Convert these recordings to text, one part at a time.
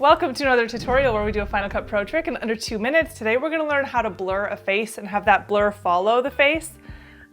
Welcome to another tutorial where we do a Final Cut Pro trick in under 2 minutes. Today we're going to learn how to blur a face and have that blur follow the face,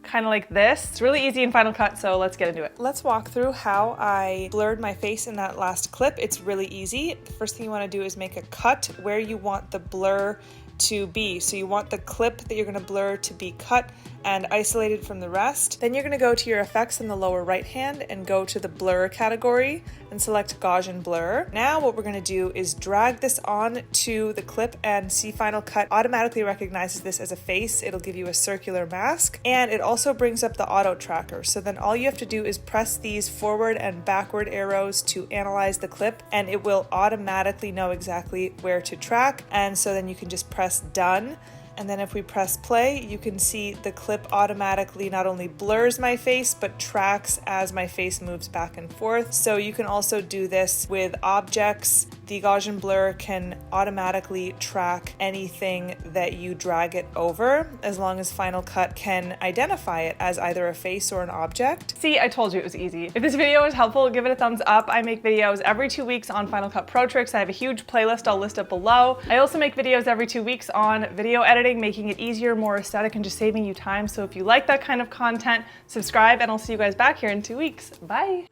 kind of like this. It's really easy in Final Cut, so let's get into it. Let's walk through how I blurred my face in that last clip. It's really easy. The first thing you want to do is make a cut where you want the blur to be. So you want the clip that you're going to blur to be cut and isolated from the rest. Then you're going to go to your effects in the lower right hand and go to the blur category and select Gaussian Blur. Now what we're going to do is drag this on to the clip, and see Final Cut automatically recognizes this as a face. It'll give you a circular mask, and it also brings up the auto tracker. So then all you have to do is press these forward and backward arrows to analyze the clip, and it will automatically know exactly where to track. And so then you can just press done. And then if we press play, you can see the clip automatically not only blurs my face, but tracks as my face moves back and forth. So you can also do this with objects. The Gaussian Blur can automatically track anything that you drag it over, as long as Final Cut can identify it as either a face or an object. See, I told you it was easy. If this video was helpful, give it a thumbs up. I make videos every 2 weeks on Final Cut Pro tricks. I have a huge playlist I'll list up below. I also make videos every 2 weeks on video editing, making it easier, more aesthetic, and just saving you time. So if you like that kind of content, subscribe, and I'll see you guys back here in 2 weeks. Bye.